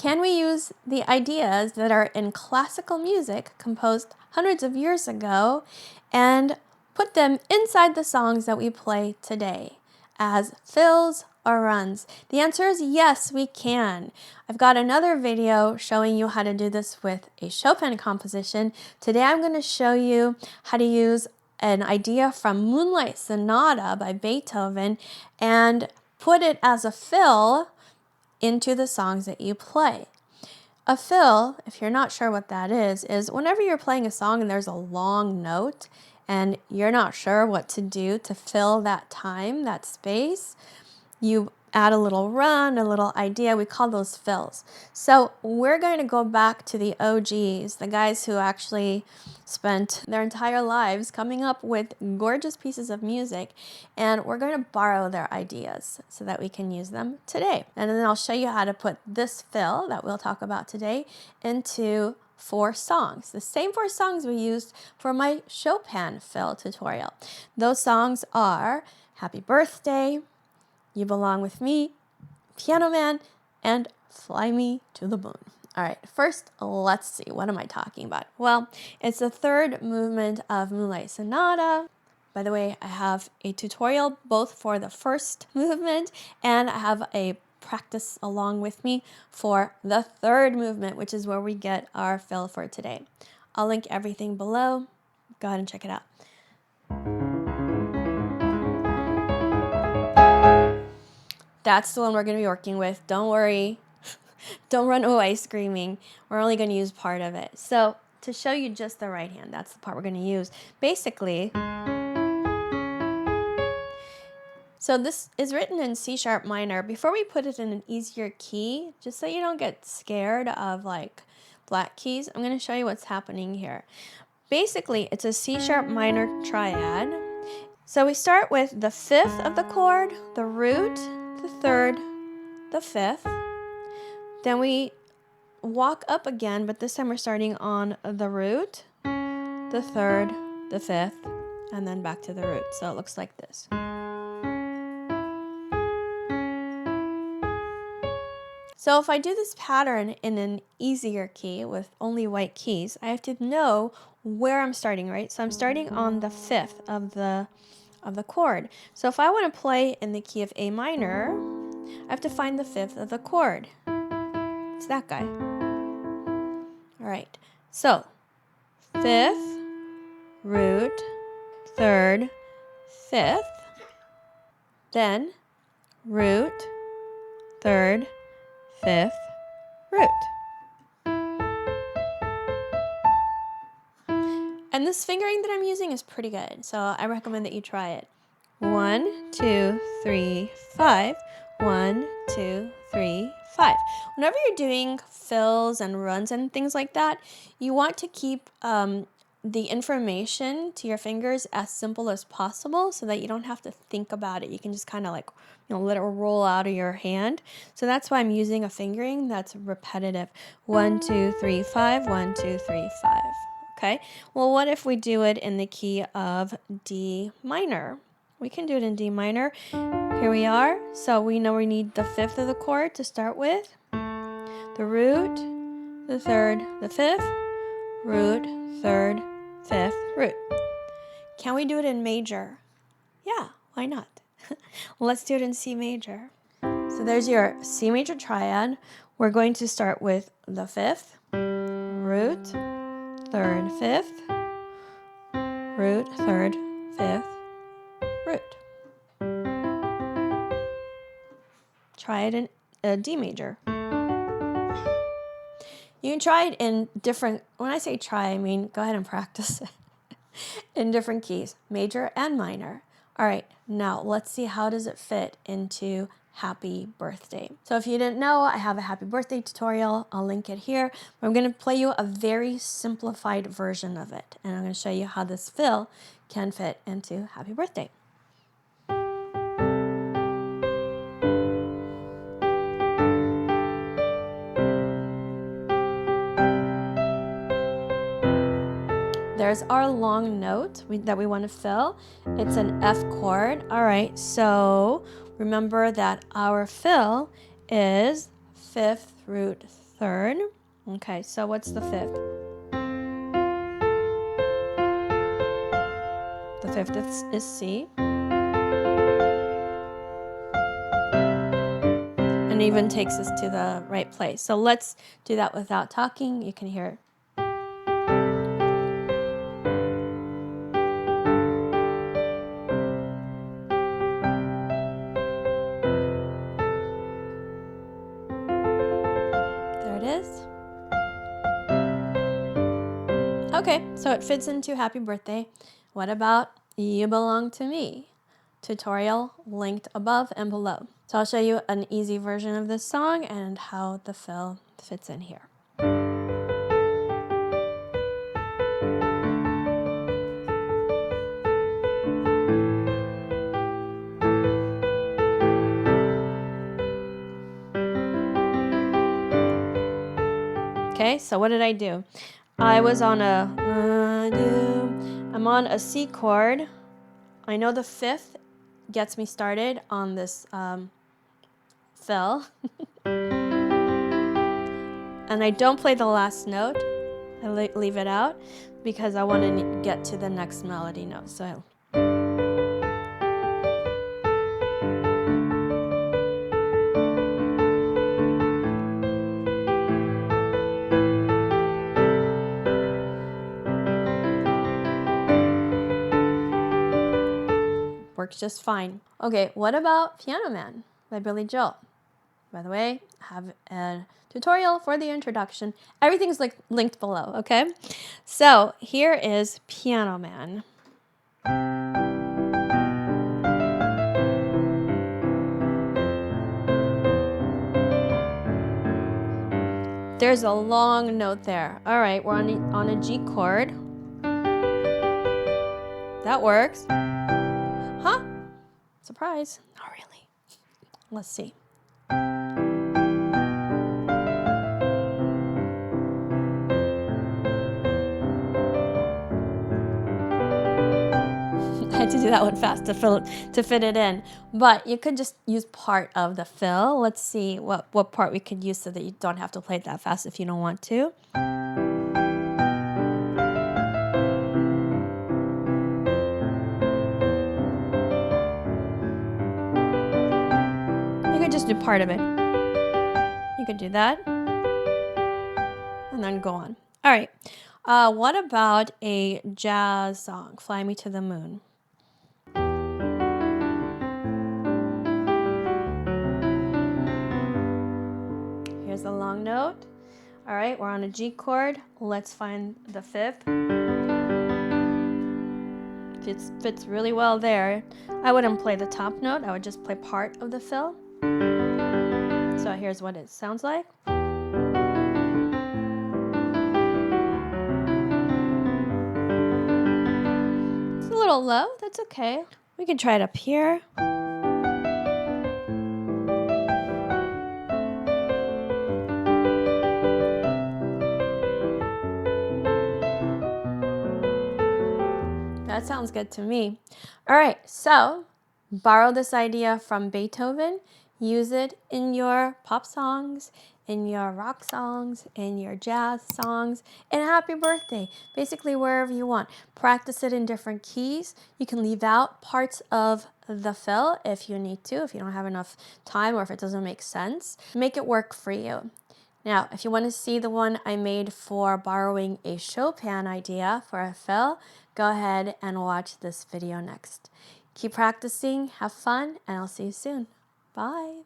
Can we use the ideas that are in classical music composed hundreds of years ago and put them inside the songs that we play today as fills or runs? The answer is yes, we can. I've got another video showing you how to do this with a Chopin composition. Today I'm going to show you how to use an idea from Moonlight Sonata by Beethoven and put it as a fill into the songs that you play. A fill, if you're not sure what that is whenever you're playing a song and there's a long note and you're not sure what to do to fill that time, that space, you add a little run, a little idea. We call those fills. So we're going to go back to the OGs, the guys who actually spent their entire lives coming up with gorgeous pieces of music, and we're going to borrow their ideas so that we can use them today. And then I'll show you how to put this fill that we'll talk about today into 4 songs, the same 4 songs we used for my Chopin fill tutorial. Those songs are Happy Birthday, You Belong With Me, Piano Man, and Fly Me to the Moon. All right, first, let's see, what am I talking about? Well, it's the 3rd movement of Moonlight Sonata. By the way, I have a tutorial both for the 1st movement and I have a practice along with me for the 3rd movement, which is where we get our fill for today. I'll link everything below. Go ahead and check it out. That's the one we're going to be working with. Don't worry. Don't run away screaming. We're only going to use part of it. So to show you just the right hand, that's the part we're going to use. Basically, so this is written in C# minor. Before we put it in an easier key, just so you don't get scared of like flat keys, I'm going to show you what's happening here. Basically, it's a C# minor triad. So we start with the 5th of the chord, the root, the 3rd, the 5th. Then we walk up again, but this time we're starting on the root, the 3rd, the 5th, and then back to the root. So it looks like this. So if I do this pattern in an easier key with only white keys, I have to know where I'm starting, right? So I'm starting on the 5th of the chord. So if I want to play in the key of A minor, I have to find the 5th of the chord. It's that guy. All right. So 5th, root, 3rd, 5th, then root, 3rd, 5th, root. And this fingering that I'm using is pretty good, so I recommend that you try it. 1, 2, 3, 5. 1, 2, 3, 5. Whenever you're doing fills and runs and things like that, you want to keep the information to your fingers as simple as possible so that you don't have to think about it. You can just kind of like, let it roll out of your hand. So that's why I'm using a fingering that's repetitive. 1, 2, 3, 5. 1, 2, 3, 5. Okay. Well, what if we do it in the key of D minor? We can do it in D minor. Here we are. So we know we need the 5th of the chord to start with. The root, the 3rd, the 5th, root, 3rd, 5th, root. Can we do it in major? Yeah, why not? Let's do it in C major. So there's your C major triad. We're going to start with the 5th, root, 3rd, 5th, root, 3rd, 5th, root. Try it in D major. You can try it in different, when I say try, I mean go ahead and practice it in different keys, major and minor. All right, now let's see how does it fit into Happy Birthday. So if you didn't know, I have a Happy Birthday tutorial. I'll link it here. I'm going to play you a very simplified version of it, and I'm going to show you how this fill can fit into Happy Birthday. There's our long note that we want to fill. It's an F chord. All right, so remember that our fill is 5th, root, third. Okay, so what's the fifth? The fifth is C. And even takes us to the right place. So let's do that without talking. You can hear it. There it is. Okay, so it fits into Happy Birthday. What about You Belong to Me? Tutorial linked above and below. So I'll show you an easy version of this song and how the fill fits in here. Okay, so what did I do? I'm on a C chord. I know the fifth gets me started on this fill. And I don't play the last note. I leave it out because I want to get to the next melody note. So works just fine. Okay, what about Piano Man by Billy Joel? By the way, I have a tutorial for the introduction. Everything's linked below, okay? So here is Piano Man. There's a long note there. All right, we're on a G chord. That works. Huh? Surprise. Not really. Let's see. I had to do that one fast to fit it in. But you could just use part of the fill. Let's see what part we could use so that you don't have to play it that fast if you don't want to. You could just do part of it. You could do that. And then go on. All right. What about a jazz song? Fly Me to the Moon. Here's the long note. All right, we're on a G chord. Let's find the fifth. Fits really well there. I wouldn't play the top note. I would just play part of the fill. So here's what it sounds like. It's a little low. That's okay. We can try it up here. That sounds good to me. All right, so borrow this idea from Beethoven. Use it in your pop songs, in your rock songs, in your jazz songs, and Happy Birthday. Basically, wherever you want. Practice it in different keys. You can leave out parts of the fill if you need to, if you don't have enough time or if it doesn't make sense. Make it work for you. Now, if you want to see the one I made for borrowing a Chopin idea for a fill, go ahead and watch this video next. Keep practicing, have fun, and I'll see you soon. Bye.